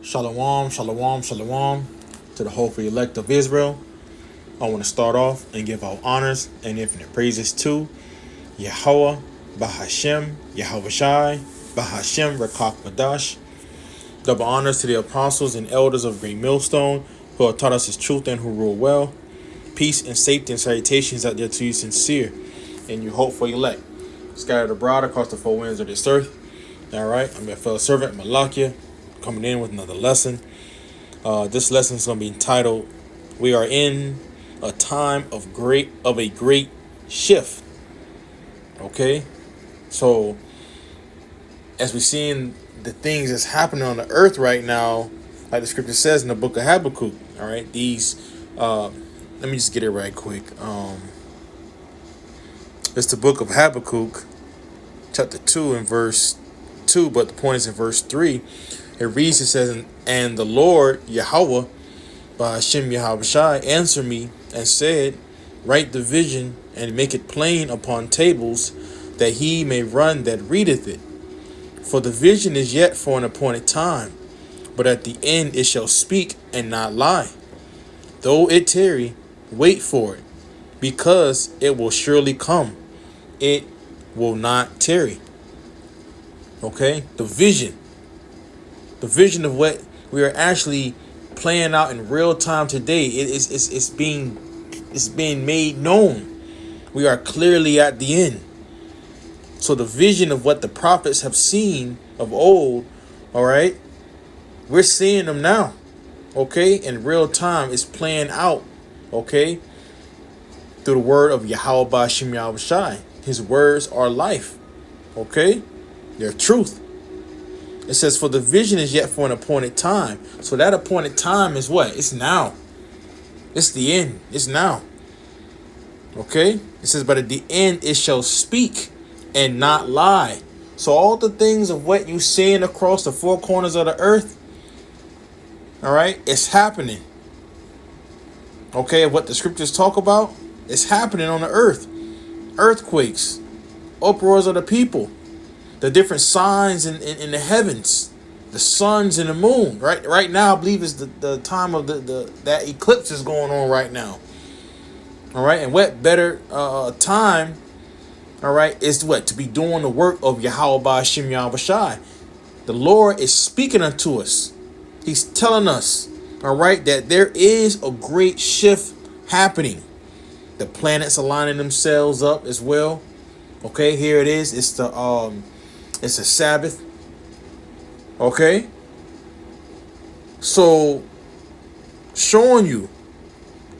Shalom, shalom, shalom to the hopeful elect of Israel. I want to start off and give our honors and infinite praises to Yahweh, Bahashem, Yahweh Shai, Bahashem, Rekach Badash. Double honors to the apostles and elders of Great Millstone who have taught us his truth and who rule well. Peace and safety and salutations out there to you sincere and you hopeful elect. Scattered abroad across the four winds of this earth. Alright, I'm your fellow servant, Malakia, coming in with another lesson. This lesson is going to be entitled, We Are in a Time of a Great Shift. Okay? So, as we're seeing the things that's happening on the earth right now, like the scripture says in the book of Habakkuk, alright, let me just get it right quick. It's the book of Habakkuk, chapter 2 and verse 2, but the point is in verse 3. It reads, it says, And the Lord, Yahweh, by Hashem Yahweh Shai, answered me and said, Write the vision and make it plain upon tables, that he may run that readeth it. For the vision is yet for an appointed time, but at the end it shall speak and not lie. Though it tarry, wait for it, because it will surely come. It will not tarry. Okay? The vision of what we are actually playing out in real time today, it's being made known. We are clearly at the end. So the vision of what the prophets have seen of old, all right, we're seeing them now. Okay, in real time, it's playing out. Okay, through the word of Yahweh Ba'Shem Yahweh Shai. His words are life. Okay, they're truth. It says, for the vision is yet for an appointed time. So that appointed time is what? It's now. It's the end. It's now. Okay? It says, but at the end it shall speak and not lie. So all the things of what you're seeing across the four corners of the earth, all right, it's happening. Okay? What the scriptures talk about, it's happening on the earth. Earthquakes, uproars of the people. The different signs in the heavens, the suns and the moon. Right now, I believe is the time of that eclipse is going on right now. All right, and what better time? All right, is what to be doing the work of Yahweh Ba'Shem Yahweh Shai. The Lord is speaking unto us. He's telling us, all right, that there is a great shift happening. The planets aligning themselves up as well. Okay, here it is. It's a Sabbath. Okay. So, showing you,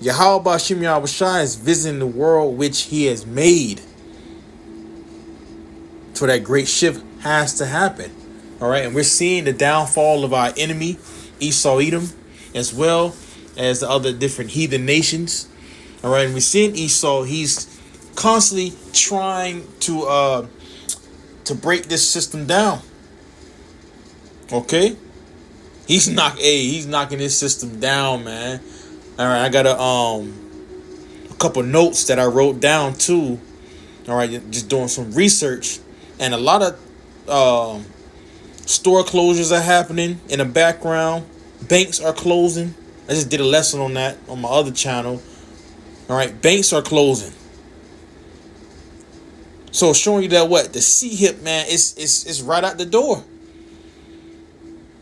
Yahweh Ba'Shem Yahweh Shai is visiting the world which he has made. So that great shift has to happen. All right. And we're seeing the downfall of our enemy, Esau Edom, as well as the other different heathen nations. All right. And we're seeing Esau, he's constantly trying to break this system down. Okay, he's knocking this system down, man. All right, I got a couple notes that I wrote down too. All right, just doing some research, and a lot of store closures are happening in the background. Banks are closing. I just did a lesson on that on my other channel. All right, banks are closing. So showing you that what the sea hip, man, it's right out the door.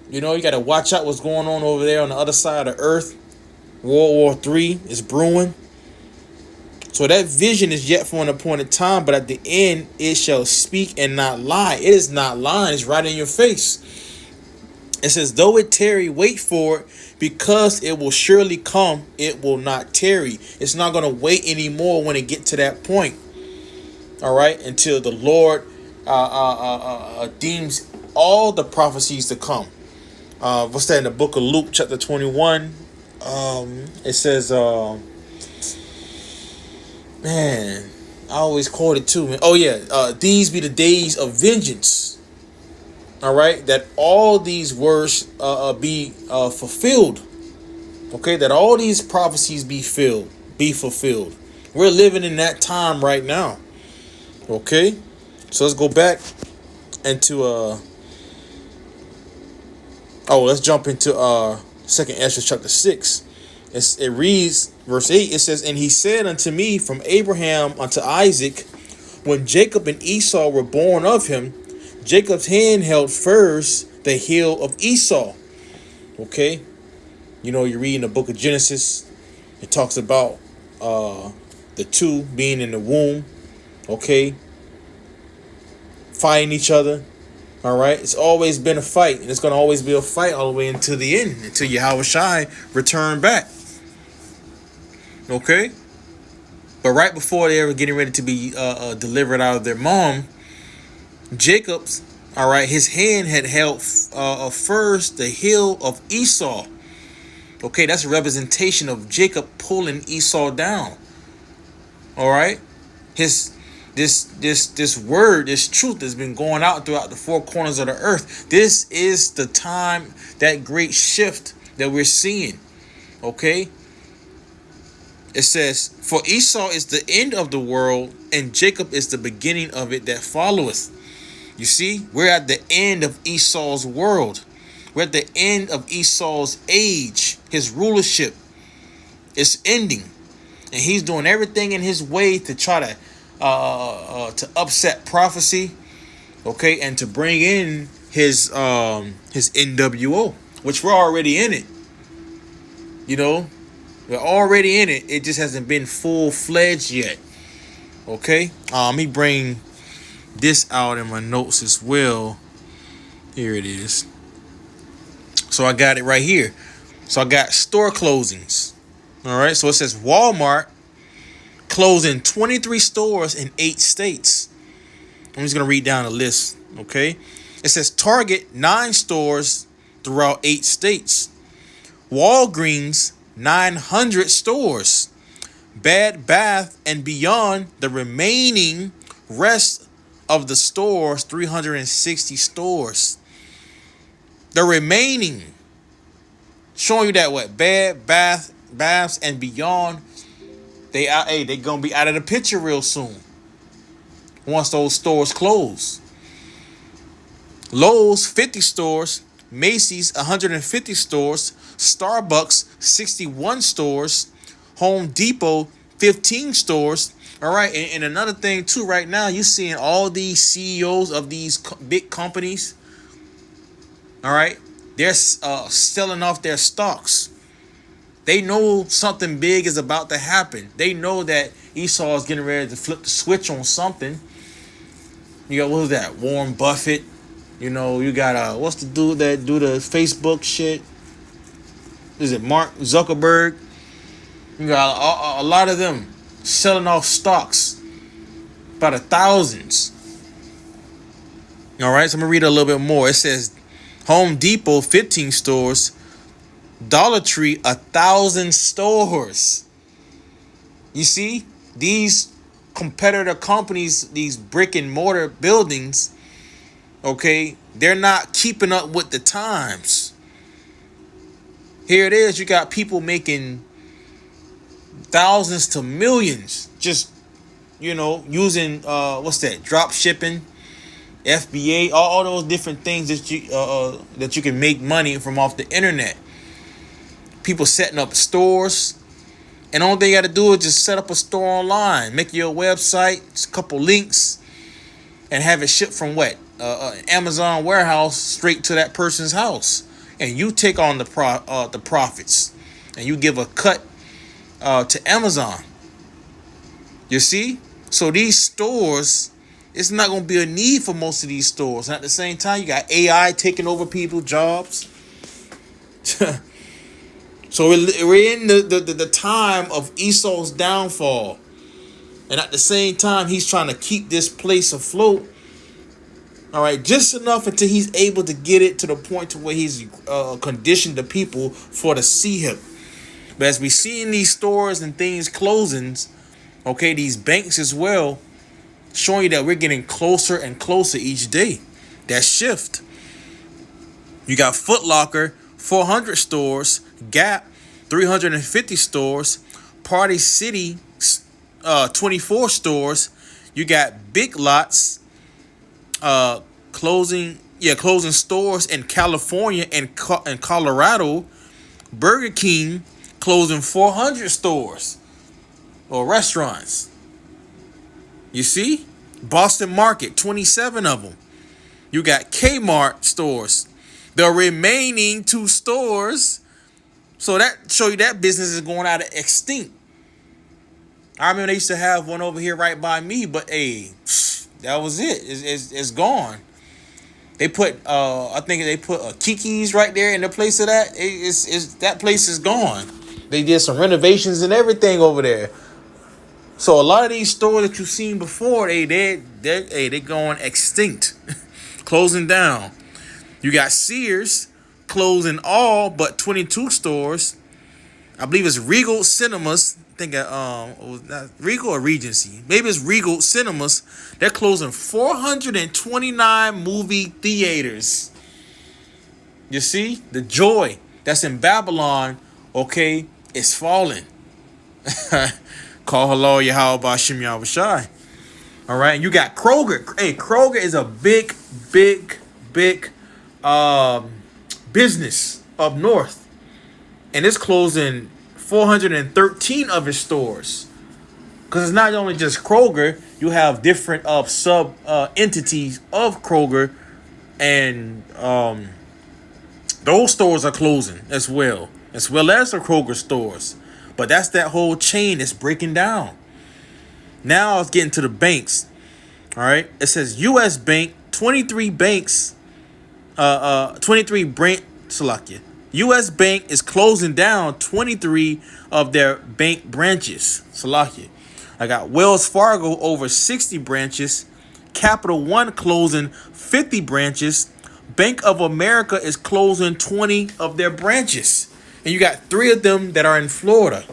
You know, you got to watch out what's going on over there on the other side of the earth. World War III is brewing. So that vision is yet for an appointed time, but at the end it shall speak and not lie. It is not lying. It's right in your face. It says, though it tarry, wait for it, because it will surely come. It will not tarry. It's not going to wait anymore when it get to that point. All right, until the Lord deems all the prophecies to come. What's that in the book of Luke, chapter 21? It says, man, I always quote it too, man. Oh yeah, these be the days of vengeance. All right, that all these words be fulfilled. Okay, that all these prophecies be fulfilled. We're living in that time right now. Okay, so let's go back into Oh, let's jump into Second Ezra chapter 6. It reads, verse 8, it says, "And he said unto me, from Abraham unto Isaac, when Jacob and Esau were born of him, Jacob's hand held first the heel of Esau." Okay? You know, you read in the book of Genesis, it talks about the two being in the womb, okay, fighting each other. All right, it's always been a fight, and it's going to always be a fight all the way until the end, until Yahweh Shai return back. Okay, but right before they were getting ready to be delivered out of their mom, Jacob's, all right, his hand had held first the heel of Esau. Okay, that's a representation of Jacob pulling Esau down. All right, this word, this truth has been going out throughout the four corners of the earth. This is the time, that great shift that we're seeing. Okay, it says, "For Esau is the end of the world, and Jacob is the beginning of it that followeth." You see, we're at the end of Esau's world. We're at the end of Esau's age. His rulership is ending, and he's doing everything in his way to try to upset prophecy, okay, and to bring in his NWO, which we're already in it. You know, we're already in it. It just hasn't been full-fledged yet. Okay, let me bring this out in my notes as well. Here it is. So I got it right here. So I got store closings. All right, so it says Walmart closing 23 stores in 8 states. I'm just going to read down the list, okay? It says Target, 9 stores throughout 8 states. Walgreens, 900 stores. Bed Bath and Beyond, the remaining rest of the stores, 360 stores. The remaining, showing you that what Bed Baths and Beyond, they gonna be out of the picture real soon once those stores close. Lowe's, 50 stores. Macy's, 150 stores. Starbucks, 61 stores. Home Depot, 15 stores. All right, and another thing too, right now you're seeing all these CEOs of these big companies. All right, they're selling off their stocks. They know something big is about to happen. They know that Esau is getting ready to flip the switch on something. You got, what was that? Warren Buffett. You know, you got what's the dude that do the Facebook shit? Is it Mark Zuckerberg? You got a lot of them selling off stocks by the thousands. All right, so I'm gonna read a little bit more. It says Home Depot, 15 stores. Dollar Tree, 1,000 stores. You see, these competitor companies, these brick and mortar buildings, okay, they're not keeping up with the times. Here it is, you got people making thousands to millions just, you know, using what's that, drop shipping, FBA, all those different things that you can make money from off the internet. People setting up stores, and all they got to do is just set up a store online, make your website, a couple links, and have it shipped from what, Amazon warehouse straight to that person's house, and you take on the profits, and you give a cut to Amazon. You see, so these stores, it's not going to be a need for most of these stores. And at the same time, you got AI taking over people's jobs. So we're in the time of Esau's downfall. And at the same time, he's trying to keep this place afloat. All right, just enough until he's able to get it to the point to where he's conditioned the people for to see him. But as we see in these stores and things closings, okay, these banks as well, showing you that we're getting closer and closer each day. That shift. You got Foot Locker, 400 stores. Gap, 350 stores. Party City, 24 stores. You got Big Lots closing Yeah, closing stores in California and Colorado. Burger King closing 400 stores or restaurants. You see? Boston Market, 27 of them. You got Kmart stores. The remaining 2 stores. So that show you that business is going out of extinct. I remember they used to have one over here right by me, but hey, that was it. It's gone. They put I think they put Kiki's right there in the place of that. It's that place is gone. They did some renovations and everything over there. So a lot of these stores that you've seen before, they going extinct, closing down. You got Sears closing all but 22 stores. I believe it's Regal Cinemas. I think was not Regal or Regency. Maybe it's Regal Cinemas. They're closing 429 movie theaters. You see, the joy that's in Babylon, okay, is falling. Call hello Yahweh Bashim Yahushai. All right, you got Kroger. Hey, Kroger is a big business up north, and it's closing 413 of its stores. Because it's not only just Kroger, you have different sub entities of Kroger, and those stores are closing as well as the Kroger stores. But that's that whole chain that's breaking down. Now I was getting to the banks. All right, it says U.S. Bank, 23 banks, 23 branch. Salakia. U.S. Bank is closing down 23 of their bank branches. Salakia. I got Wells Fargo over 60 branches. Capital One closing 50 branches. Bank of America is closing 20 of their branches. And you got 3 of them that are in Florida.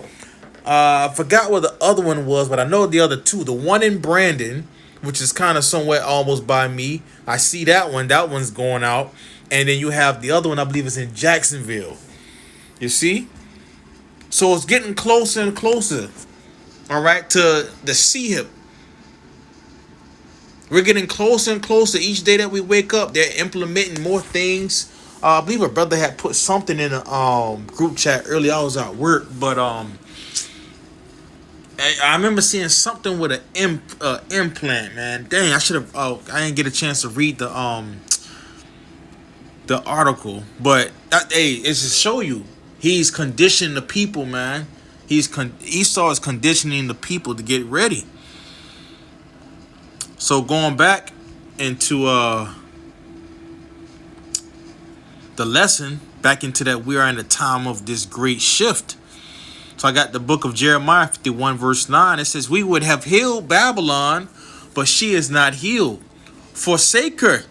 I forgot what the other one was, but I know the other 2. The one in Brandon, which is kind of somewhere almost by me. I see that one. That one's going out. And then you have the other one, I believe, is in Jacksonville. You see? So it's getting closer and closer. All right, to the CHIP. We're getting closer and closer each day that we wake up. They're implementing more things. I believe a brother had put something in a group chat earlier. I was at work, but I remember seeing something with an implant. Man, dang, I should have. Oh, I didn't get a chance to read the article, but hey, it's to show you he's conditioning the people, man. Esau is conditioning the people to get ready. So going back into the lesson, back into that we are in the time of this great shift. So I got the book of Jeremiah 51 verse 9. It says, we would have healed Babylon, but she is not healed. Forsake her,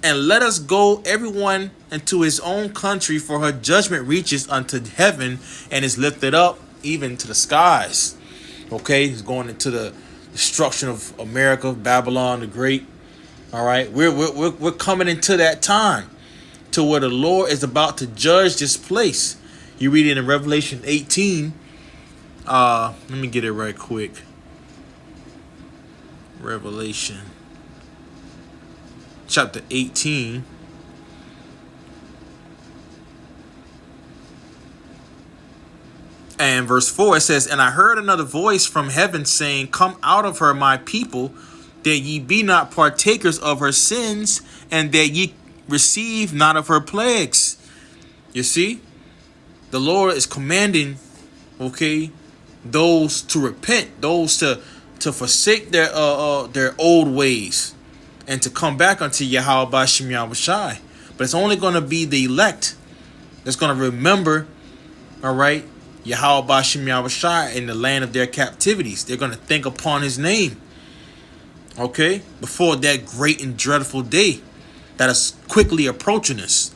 and let us go everyone into his own country, for her judgment reaches unto heaven and is lifted up even to the skies. Okay, he's going into the destruction of America, Babylon the Great. All right, we're coming into that time to where the Lord is about to judge this place. You read it in Revelation 18. Let me get it right quick. Revelation chapter 18. And verse 4, it says, and I heard another voice from heaven saying, come out of her, my people, that ye be not partakers of her sins, and that ye receive not of her plagues. You see, the Lord is commanding, okay, those to repent, those to forsake their old ways, and to come back unto Yahweh Bashim Yahushai. But it's only going to be the elect that's going to remember, all right, Yahweh Bashim Yahushai in the land of their captivities. They're going to think upon his name, okay, before that great and dreadful day that is quickly approaching us.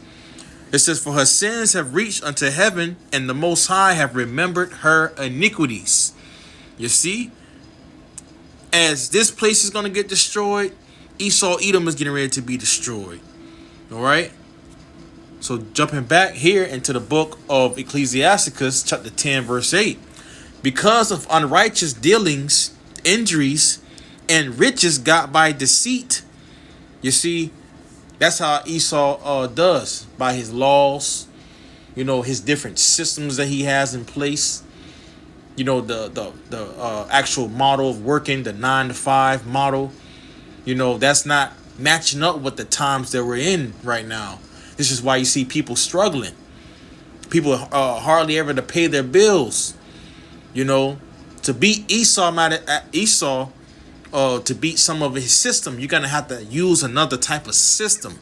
It says, for her sins have reached unto heaven, and the Most High have remembered her iniquities. You see, as this place is going to get destroyed, Esau, Edom is getting ready to be destroyed. All right. So jumping back here into the book of Ecclesiasticus, chapter 10, verse 8. Because of unrighteous dealings, injuries, and riches got by deceit. You see, That's how Esau does, by his laws, his different systems that he has in place. The actual model of working, the 9 to 5 model. That's not matching up with the times that we're in right now. This is why you see people struggling. People hardly ever to pay their bills. To beat Esau, to beat some of his system, you're gonna have to use another type of system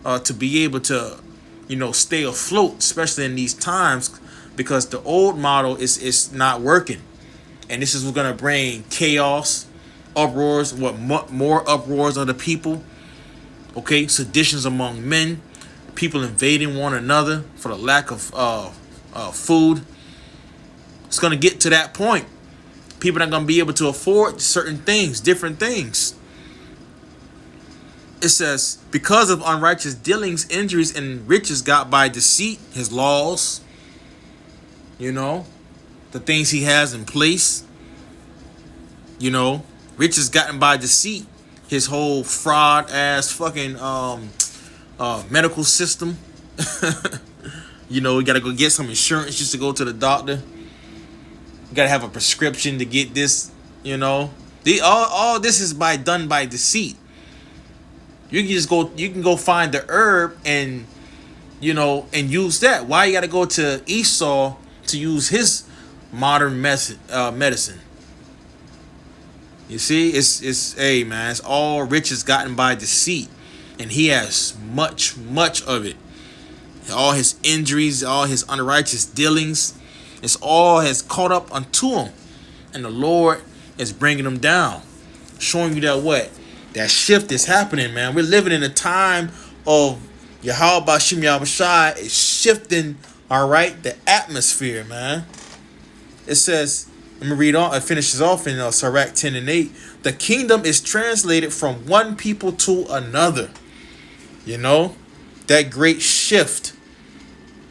to be able to, stay afloat, especially in these times, because the old model is not working, and this is what's gonna bring chaos, uproars, more uproars of the people. Okay, seditions among men, people invading one another for the lack of food. It's gonna get to that point. People are not gonna be able to afford certain things, different things. It says, because of unrighteous dealings, injuries, and riches got by deceit, his laws, the things he has in place, riches gotten by deceit, his whole fraud ass fucking medical system. You gotta go get some insurance just to go to the doctor. You gotta have a prescription to get this. All this is done by deceit. You can go find the herb and use that. Why you gotta go to Esau to use his modern medicine? You see, it's hey man, it's all riches gotten by deceit, and he has much of it. All his injuries, all his unrighteous dealings, it's all has caught up unto him, and the Lord is bringing him down, showing you that shift is happening, man. We're living in a time of Yahweh Bashim Yahushai is shifting. All right, the atmosphere, man. It says, let me read on. It finishes off in Sirach 10:8. The kingdom is translated from one people to another. That great shift.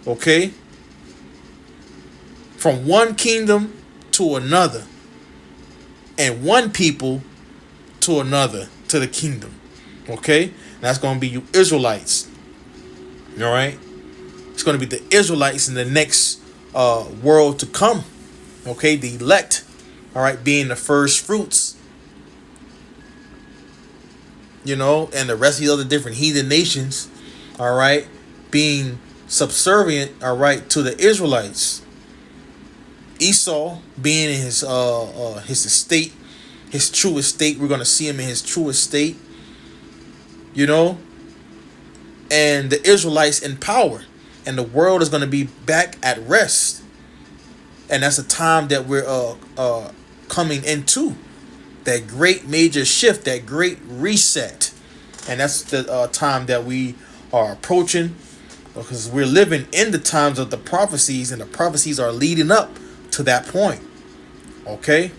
Okay? From one kingdom to another. And one people to another, to the kingdom. Okay? And that's going to be you Israelites. All right? It's going to be the Israelites in the next world to come. Okay? The elect. All right? Being the first fruits. And the rest of the other different heathen nations. All right? Being subservient. All right? To the Israelites. Esau being in his estate. His true estate. We're going to see him in his true estate. And the Israelites in power. And the world is going to be back at rest. And that's a time that we're coming into. That great major shift. That great reset. And that's the time that we are approaching. Because we're living in the times of the prophecies. And the prophecies are leading up to that point. Okay?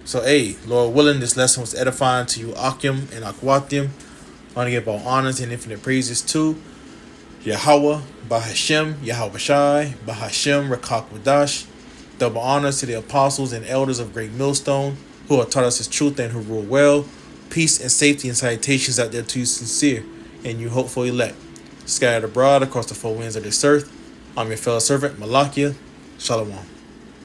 So, hey, Lord willing, this lesson was edifying to you, Akim and Akwatim. I want to give all honors and infinite praises to Yahweh, Bahashem, Yahweh Shai, Bahashem, Rakak Wadash. Double honors to the apostles and elders of Great Millstone who have taught us his truth and who rule well. Peace and safety and salutations out there to you sincere and you hopeful elect. Scattered abroad across the four winds of this earth. I'm your fellow servant, Malakia. Shalom.